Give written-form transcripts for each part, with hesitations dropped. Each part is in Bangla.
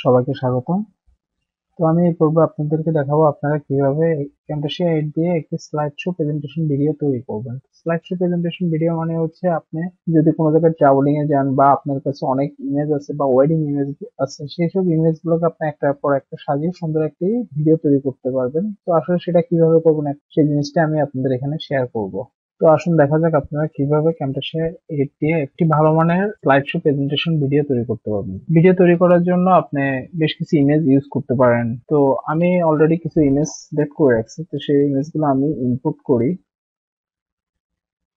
সবাইকে স্বাগতম। তো আমি এই পর্বে আপনাদেরকে দেখাবো আপনারা কিভাবে Camtasia 8 দিয়ে একটি স্লাইড শো প্রেজেন্টেশন ভিডিও তৈরি করবেন। স্লাইড শো প্রেজেন্টেশন ভিডিও মানে হচ্ছে আপনি যদি কোনো জায়গায় ট্রাভেলিং এ যান বা আপনার কাছে অনেক ইমেজ আছে বা ওয়েডিং ইমেজ আছে, সেই সব ইমেজ গুলোকে আপনি একটার পর একটা সাজিয়ে সুন্দর একটি ভিডিও তৈরি করতে পারবেন। তো আসলে সেটা কিভাবে করবেন সেই জিনিসটা আমি আপনাদের এখানে শেয়ার করব। তো আসুন দেখা যাক আপনারা কিভাবে Camtasia 8 দিয়ে একটি ভালো মানের স্লাইড শো প্রেজেন্টেশন ভিডিও তৈরি করতে পারবেন। ভিডিও তৈরি করার জন্য আপনি বেশ কিছু ইমেজ ইউজ করতে পারেন। তো আমি অলরেডি কিছু ইমেজ সিলেক্ট করে রাখছি, তো সেই ইমেজগুলো আমি ইনপুট করি।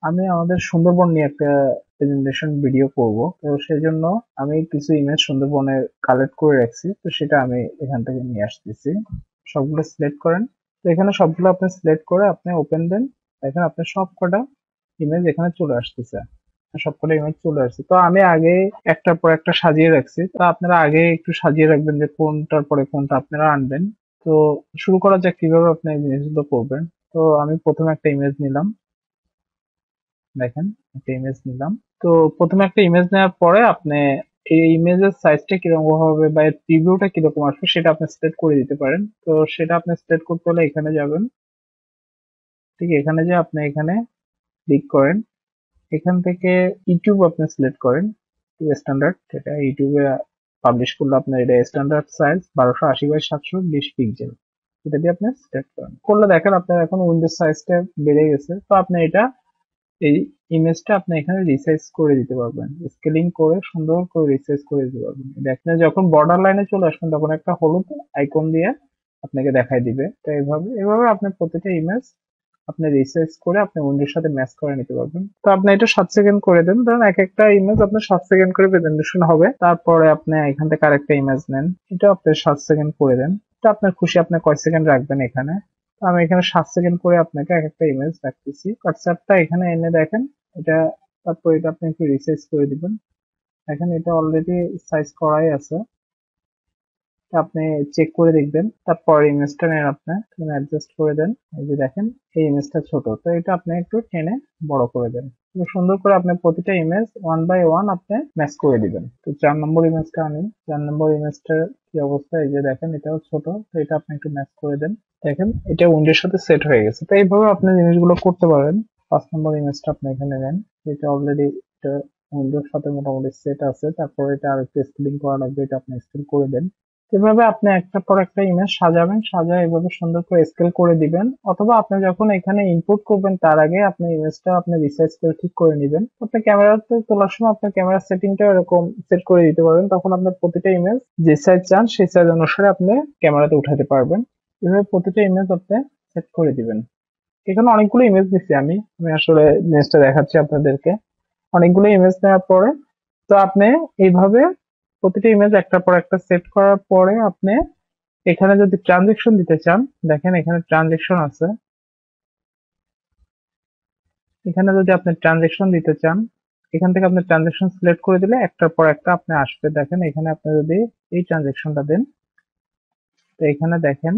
আমি আমাদের সুন্দরবন নিয়ে একটা প্রেজেন্টেশন ভিডিও করব, তো সেজন্য আমি কিছু ইমেজ সুন্দরবনের কালেক্ট করে রাখছি, তো সেটা আমি এখান থেকে নিয়ে আসতেছি। সবগুলো সিলেক্ট করেন। তো এখানে সবগুলো আপনি সিলেক্ট করে আপনি ওপেন দেন। দেখেন আপনার সব কটা ইমেজ এখানে চলে আসতেছে। সবকটা ইমেজ চলে আসছে। তো আমি আগে একটার পর একটা সাজিয়ে রাখছি, তো আপনারা আগে একটু সাজিয়ে রাখবেন যে কোনটার পরে কোনটা আপনারা আনবেন। তো শুরু করা যাক কিভাবে আপনি এই জিনিসগুলো করবেন। তো আমি প্রথমে একটা ইমেজ নিলাম। দেখেন, একটা ইমেজ নিলাম। তো প্রথমে একটা ইমেজ নেওয়ার পরে আপনি এই ইমেজের সাইজটা কিরকম হবে বা এর প্রিভিউটা কিরকম আসবে সেটা আপনি সিলেক্ট করে দিতে পারেন। তো সেটা আপনি সিলেক্ট করতে হলে এখানে যাবেন। ঠিক এখানে যে আপনি এখানে ক্লিক করেন। এখান থেকে ইউটিউব আপনি সিলেক্ট করেন। স্ট্যান্ডার্ড, এটা ইউটিউবে পাবলিশ করলে আপনার এটা স্ট্যান্ডার্ড সাইজ 1280 বাই 720 পিক্সেল। এটা দিয়ে আপনি সিলেক্ট করেন। করলে দেখেন আপনার এখন উইন্ডোজ সাইজটা বেড়ে গেছে। তো আপনি এটা এই ইমেজটা আপনি এখানে রিসাইজ করে দিতে পারবেন, স্কেলিং করে সুন্দর করে রিসাইজ করে দিতে পারবেন। দেখেন যখন বর্ডার লাইনে চলে আসবেন তখন একটা হলুদ আইকন দিয়ে আপনাকে দেখাই দিবে। তো এইভাবে এভাবে আপনি প্রতিটা ইমেজ আপনি রিসাইজ করে আপনি উইন্ডোর সাথে ম্যাচ করে নিতে পারবেন। তো আপনি এটা 7 সেকেন্ড করে দেন, ধরুন এক একটা ইমেজ আপনার 7 সেকেন্ড করে প্রেজেন্টেশন হবে। তারপরে আপনি এখান থেকে আরেকটা ইমেজ নেন, এটা আপনি 7 সেকেন্ড করে দেন। এটা আপনার খুশি, আপনি কয় সেকেন্ড রাখবেন এখানে। তো আমি এখানে 7 সেকেন্ড করে আপনাকে এক একটা ইমেজ রাখতেছি। হোয়াটসঅ্যাপটা এখানে এনে দেখেন এটা। তারপর এটা আপনি একটু রিসাইজ করে দিবেন। দেখেন এটা অলরেডি সাইজ করাই আছে। আপনি চেক করে দেখবেন। তারপর ইমেজটা নেন, আপনি অ্যাডজাস্ট করে দেন। এই যে দেখেন এই ইমেজটা ছোট, তো এটা আপনি একটু টেনে বড় করে দেন। খুব সুন্দর করে আপনি প্রতিটা ইমেজ 1 বাই 1 আপনি ম্যাচ করে দিবেন। তো 4 নম্বর ইমেজটা আনি। 4 নম্বর ইমেজটার কি অবস্থা, এই যে দেখেন এটাও ছোট, তো এটা আপনি একটু ম্যাচ করে দেন। দেখেন এটা উইন্ডোর সাথে সেট হয়ে গেছে। তো এইভাবে আপনি জিনিসগুলো করতে পারেন। 5 নম্বর ইমেজটা আপনি এখানে নেন। এটা অলরেডি এটা উইন্ডোর সাথে মোটামুটি সেট আছে। তারপর এটা আরেকটু স্কেলিং করা লাগবে, এটা আপনি স্কেল করে দেন। এভাবে আপনি একটার পর একটা ইমেজ সাজাবেন, সাজায় এভাবে সুন্দর করে স্কেল করে দিবেন। অথবা আপনি যখন এখানে ইনপুট করবেন তার আগে আপনি ইমেজটা আপনি রিসাইজ করে ঠিক করে নেবেন। আপনি ক্যামেরাতে তোলার সময় আপনার ক্যামেরা সেটিংটা এরকম সেট করে দিতে পারবেন, তখন আপনার প্রতিটা ইমেজ যে সাইজ চান সেই সাইজ অনুসারে আপনি ক্যামেরাতে উঠাতে পারবেন। এভাবে প্রতিটা ইমেজ আপনি সেট করে দিবেন। এখানে অনেকগুলো ইমেজ দিচ্ছি আমি আমি আসলে ইমেজটা দেখাচ্ছি আপনাদেরকে। অনেকগুলো ইমেজ নেওয়ার পরে তো আপনি এইভাবে প্রতিটা ইমেজ একটার পর একটা সেট করার পরে আপনি এখানে যদি ট্রানজেকশন দিতে চান, দেখেন এখানে ট্রানজেকশন আছে। এখানে যদি আপনি ট্রানজেকশন দিতে চান, এখান থেকে আপনি ট্রানজেকশন সিলেক্ট করে দিলে একটার পর একটা আপনি আসবে। দেখেন এখানে আপনি যদি এই ট্রানজেকশনটা দেন, তো এখানে দেখেন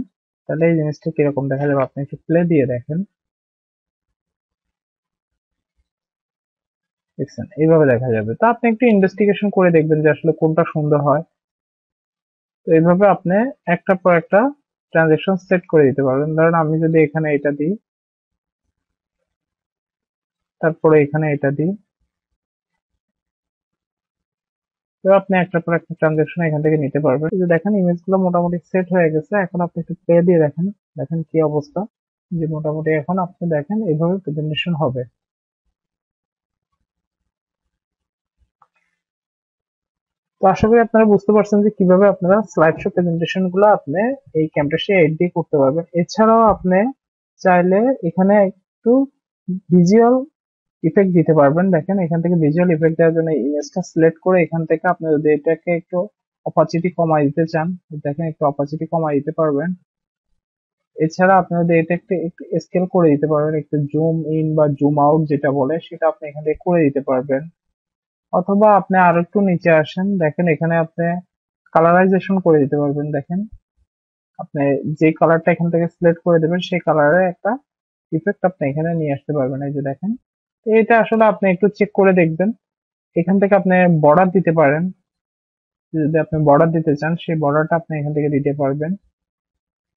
তাহলে এই জিনিসটা কিরকম দেখা যাবে। আপনি একটু প্লে দিয়ে দেখেন, দেখছেন এইভাবে দেখা যাবে। তো আপনি একটু ইনভেস্টিগেশন করে দেখবেন যে আসলে কোনটা সুন্দর হয়। তো এইভাবে আপনি একটার পর একটা ট্রানজেকশন সেট করে দিতে পারবেন। ধরুন আমি যদি এখানে এটা দিই, তারপরে এখানে এটা দিই, তো আপনি একটার পর একটা ট্রানজাকশন এখান থেকে নিতে পারবেন। এই যে দেখেন ইমেজ গুলো মোটামুটি সেট হয়ে গেছে। এখন আপনি একটু প্লে দিয়ে দেখেন, দেখেন কি অবস্থা। যে মোটামুটি এখন আপনি দেখেন এইভাবে প্রেজেন্টেশন হবে। তো আশা করি আপনারা বুঝতে পারছেন যে কিভাবে আপনারা স্লাইড শো প্রেজেন্টেশন গুলো আপনি এই Camtasia 8 দিয়ে করতে পারবেন। এছাড়াও আপনি চাইলে এখানে একটু ভিজুয়াল ইফেক্ট দিতে পারবেন। দেখেন এখান থেকে ভিজুয়াল ইফেক্ট দেওয়ার জন্য ইমেজটা সিলেক্ট করে এখান থেকে আপনি যদি এটাকে একটু অপাসিটি কমাই দিতে চান, দেখেন একটু অপাসিটি কমাই দিতে পারবেন। এছাড়া আপনি যদি এটা একটু স্কেল করে দিতে পারবেন, একটু জুম ইন বা জুম আউট যেটা বলে সেটা আপনি এখান থেকে করে দিতে পারবেন। অথবা আপনি আরো একটু নিচে আসেন, দেখেন এখানে আপনি কালারাইজেশন করে দিতে পারবেন। দেখেন আপনি যে কালারটা এখান থেকে সিলেক্ট করে দেবেন সেই কালারের একটা ইফেক্ট আপনি এখানে নিয়ে আসতে পারবেন। এই যে দেখেন, এটা আসলে আপনি একটু চেক করে দেখবেন। এখান থেকে আপনি বর্ডার দিতে পারেন। যদি আপনি বর্ডার দিতে চান সেই বর্ডারটা আপনি এখান থেকে দিতে পারবেন।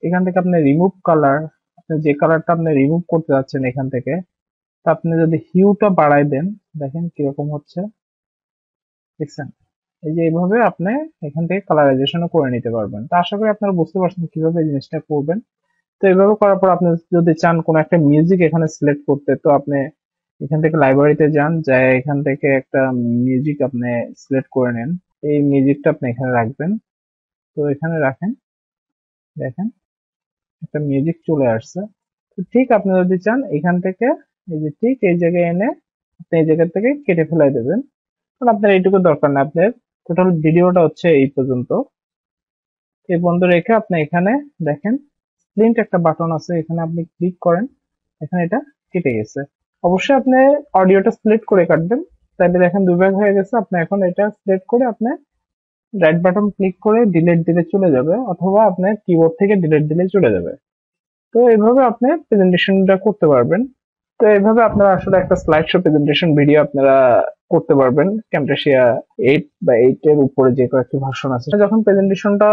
এখান থেকে আপনি রিমুভ কালার, আপনি যে কালারটা আপনি রিমুভ করতে যাচ্ছেন এখান থেকে, তা আপনি যদি হিউটা বাড়াই দেন, দেখেন কিরকম হচ্ছে, দেখছেন? এই যে এইভাবে আপনি এখান থেকে কালারাইজেশনও করে নিতে পারবেন। তো আশা করি আপনারা বুঝতে পারছেন কিভাবে এই জিনিসটা করবেন। তো এইভাবে করার পর আপনি যদি চান কোনো একটা মিউজিক এখানে সিলেক্ট করতে, তো আপনি এখান থেকে লাইব্রেরিতে যান, যাই এখান থেকে একটা মিউজিক আপনি সিলেক্ট করে নেন। এই মিউজিকটা আপনি এখানে রাখবেন। তো এখানে রাখেন, দেখেন একটা মিউজিক চলে আসছে। তো ঠিক আপনি যদি চান এখান থেকে এই যে ঠিক এই জায়গায় এনে আপনি এই জায়গা থেকে কেটে ফেলাই দেবেন, কারণ আপনার এইটুকু দরকার না। আপনার টোটাল ভিডিওটা হচ্ছে এই পর্যন্ত, এই পর্যন্ত রেখে আপনি এখানে দেখেন স্প্লিন্ট একটা বাটন আছে, এখানে আপনি ক্লিক করেন, এখানে এটা কেটে গেছে। অবশ্যই আপনি অডিওটা সিলেক্ট করে কাটবেন, তাহলে দেখেন দুই ভাগ হয়ে গেছে। আপনি এখন এটা সিলেক্ট করে আপনি রাইট বাটন ক্লিক করে ডিলিট দিলে চলে যাবে, অথবা আপনার কিবোর্ড থেকে ডিলিট দিলে চলে যাবে। তো এইভাবে আপনি প্রেজেন্টেশনটা করতে পারবেন। তো এইভাবে আপনারা আসলে একটা স্লাইড শো প্রেজেন্টেশন ভিডিও আপনারা করতে পারবেন ক্যামটাসিয়া 8 বা 8 এর উপরে যে কয়েকটি ভার্সন আছে। যখন প্রেজেন্টেশনটা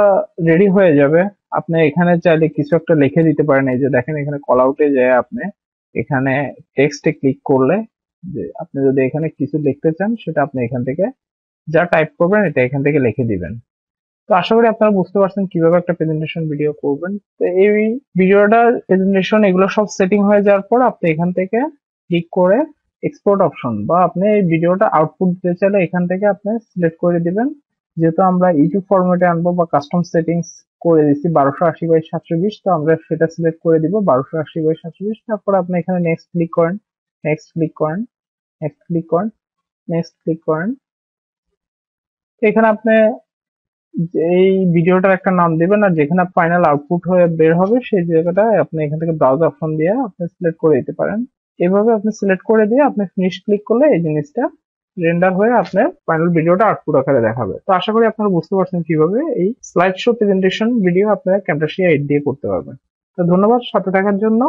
রেডি হয়ে যাবে, আপনি এখানে চাইলে কিছু একটা লিখে দিতে পারেন। এই যে দেখেন এখানে কল আউটে যায় আপনি এখানে টেক্সটে ক্লিক করলে, যে আপনি যদি এখানে কিছু লিখতে চান সেটা আপনি এখান থেকে যা টাইপ করবেন এটা এখান থেকে লিখে দিবেন। তো আশা করি আপনারা বুঝতে পারছেন কিভাবে একটা প্রেজেন্টেশন ভিডিও করবেন। তো এই ভিডিওটা প্রেজেন্টেশন এগুলো সব সেটিং হয়ে যাওয়ার পর আপনি এখান থেকে ক্লিক করে এক্সপোর্ট অপশন, বা আপনি এই ভিডিওটা আউটপুট দিতে চাইলে এখান থেকে আপনি সিলেক্ট করে দিবেন। যেহেতু আমরা ইউটিউব ফরম্যাটে আনবো বা কাস্টম সেটিংস করে দিচ্ছি 1280x720, তো আমরা সেটা সিলেক্ট করে দিব 1280x720। তারপর আপনি এখানে নেক্সট ক্লিক করেন, নেক্সট ক্লিক করেন, নেক্সট ক্লিক করেন, নেক্সট ক্লিক করেন। এখানে আপনি এই ভিডিওটার একটা নাম দিবেন, আর যেখানে ফাইনাল আউটপুট হয়ে বের হবে সেই জায়গাটায় আপনি এখান থেকে ব্রাউজ অপশন দিয়ে আপনি সিলেক্ট করে দিতে পারেন। এভাবে আপনি সিলেক্ট করে দিয়ে আপনি ফিনিশ ক্লিক করলে এই জিনিসটা রেন্ডার হয়ে আপনার ফাইনাল ভিডিওটা আউটপুট আকারে দেখাবে। তো আশা করি আপনারা বুঝতে পারছেন কিভাবে এই স্লাইড শো প্রেজেন্টেশন ভিডিও আপনারা ক্যামটাসিয়া 8 দিয়ে করতে পারবেন। তো ধন্যবাদ সাথে থাকার জন্য।